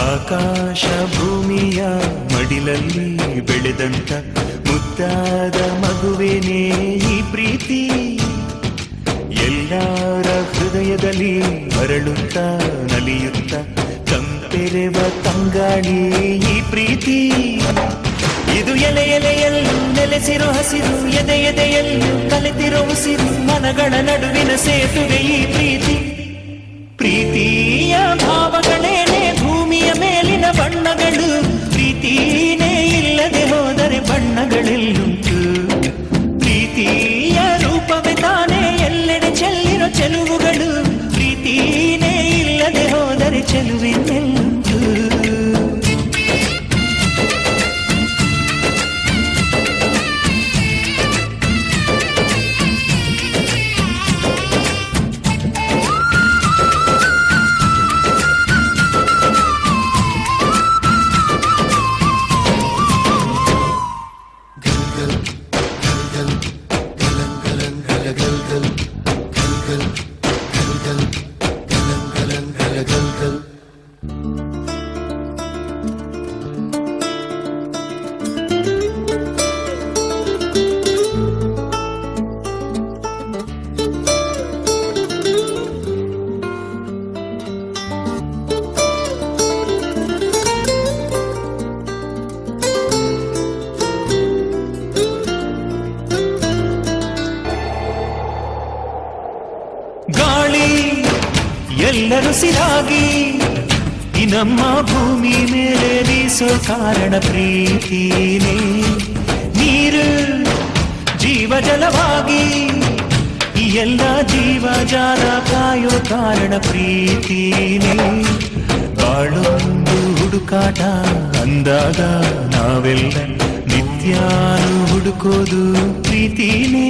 ಆಕಾಶ ಭೂಮಿಯ ಮಡಿಲಲ್ಲಿ ಬೆಳೆದಂತ ಮುದ್ದಾದ ಮಗುವೇನೇ ಈ ಪ್ರೀತಿ, ಎಲ್ಲರ ಹೃದಯದಲ್ಲಿ ಅರಳುತ್ತ ನಲಿಯುತ್ತ ತಂಪೆರೆವ ತಂಗಾಳಿ ಈ ಪ್ರೀತಿ. ಇದು ಎಲೆ ಎಲೆಯಲ್ಲೂ ನೆಲೆಸಿರೋ ಹಸಿರು, ಎದೆ ಎದೆಯಲ್ಲೂ ಕಲೆತಿರೋ ಉಸಿರು, ಮನಗಳ ನಡುವಿನ ಸೇತುವೆ ಈ ಪ್ರೀತಿ. ಪ್ರೀತಿಯ ಭಾವಗಳೇನೆ ಭೂಮಿಯ ಮೇಲಿನ ಬಣ್ಣಗಳು, ಪ್ರೀತಿನೇ ಇಲ್ಲದೆ ಹೋದರೆ ಬಣ್ಣಗಳೆಲ್ಲುಂಟು. ಪ್ರೀತಿಯ ರೂಪವೇ ತಾನೇ ಎಲ್ಲೆಡೆ ಚೆಲ್ಲಿರೋ ಚೆಲುವುಗಳು, ಪ್ರೀತಿನೇ ಇಲ್ಲದೆ ಹೋದರೆ ಚೆಲುವಿನೆಲ್ಲುಂಟು. ಗಾಳಿ ಎಲ್ಲರೂ ಸಿರಾಗಿ ಈ ನಮ್ಮ ಭೂಮಿ ಮೇಲೆ ಬೀಸೋ ಕಾರಣ ಪ್ರೀತಿನೇ, ನೀರು ಜೀವ ಜಲವಾಗಿ ಈ ಎಲ್ಲ ಜೀವ ಜಾಲ ಕಾಯೋ ಕಾರಣ ಪ್ರೀತಿನೇ. ಬಾಳೊಂದು ಹುಡುಕಾಟ ಅಂದಾಗ ನಾವೆಲ್ಲ ನಿತ್ಯಾನು ಹುಡುಕೋದು ಪ್ರೀತಿನೇ.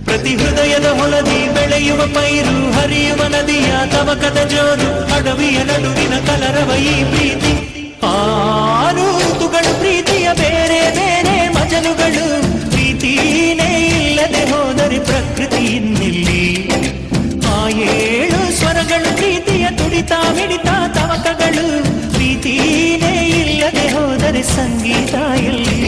ಪ್ರತಿ ಹೃದಯದ ಹೊಲದಿ ಬೆಳೆಯುವ ಪೈರು, ಹರಿಯುವ ನದಿಯ ತವಕದ ಜೋರು, ಅಡವಿಯ ನಡುವಿನ ಕಲರವ ಈ ಪ್ರೀತಿ. ಆರು ಋತುಗಳು ಪ್ರೀತಿಯ ಬೇರೆ ಬೇರೆ ಮಜಲುಗಳು, ಪ್ರೀತಿನೇ ಇಲ್ಲದೆ ಹೋದರೆ ಪ್ರಕೃತಿ ಇನ್ನಿಲ್ಲಿ. ಆ ಏಳು ಸ್ವರಗಳು ಪ್ರೀತಿಯ ತುಡಿತ ಮಿಡಿತ ತವಕಗಳು, ಪ್ರೀತಿನೇ ಇಲ್ಲದೆ ಹೋದರೆ ಸಂಗೀತ ಎಲ್ಲಿ.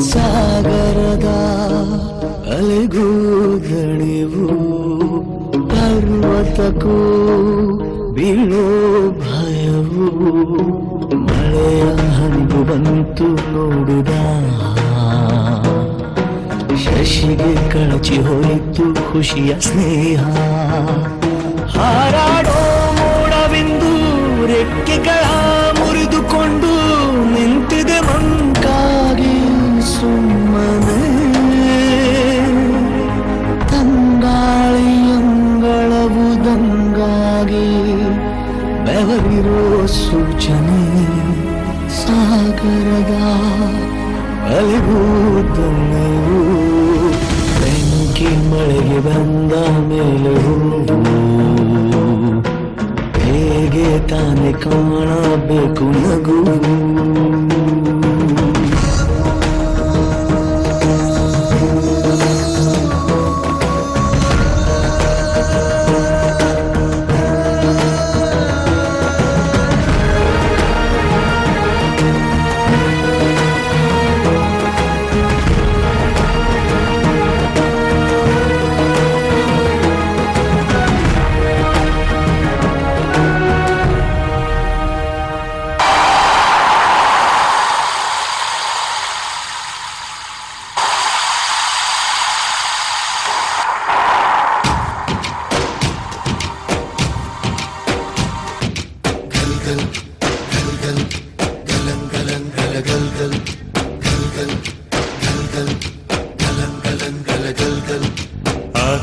ಸಾಗರದ ಅಲೆಗೂ ದಣಿವು, ಪರ್ವತಕ್ಕೂ ಬೀಳೋ ಭಯವು, ಮಳೆಯ ಹನಿವು ಬಂತು ನೋಡುದ, ಶಶಿಗೆ ಕಳಚಿ ಹೋಯಿತು ಖುಷಿಯ ಸ್ನೇಹ. ಹಾರಾಡೋ ಮೋಡವೆಂದು ರೆಕ್ಕೆಗಳ ಮುರಿದುಕೊಂಡು ನಿಂತಿದೆ ಮಂಕಾಗಿ ಸುಮ್ಮನೆ, ತಂಗಾಳಿಯಂಗಳವುದಂಗಾಗಿ ಬೆವರಿರೋ ಸೂಚನೆ. ಸಾಗರದ ಅಲೆಗೂ ದಣಿವು, ಬೆಂಕಿ ಮಳೆಗೆ ಬಂದ ಮೇಲೆ ಹೂವು, ಹೇಗೆ ತಾನೆ ಕಾಣಬೇಕು ನಗು.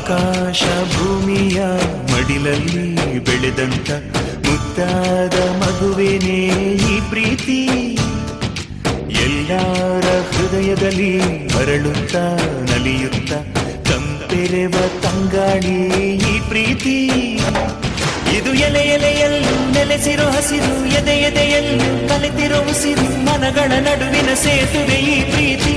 ಆಕಾಶ ಭೂಮಿಯ ಮಡಿಲಲ್ಲಿ ಬೆಳೆದಂತ ಮುದ್ದಾದ ಮಗುವೇನೇ ಈ ಪ್ರೀತಿ ಎಲ್ಲರ ಹೃದಯದಲ್ಲಿ ಹರಳುತ್ತ ನಲಿಯುತ್ತ ತಂಪೆರೆವ ತಂಗಾಳಿ ಈ ಪ್ರೀತಿ ಇದು ಎಲೆ ಎಲೆಯಲ್ಲೂ ನೆಲೆಸಿರೋ ಹಸಿರು ಎದೆ ಎದೆಯಲ್ಲೂ ಕಲೆತಿರೋ ಉಸಿರು ಮನಗಳ ನಡುವಿನ ಸೇತುವೆ ಈ ಪ್ರೀತಿ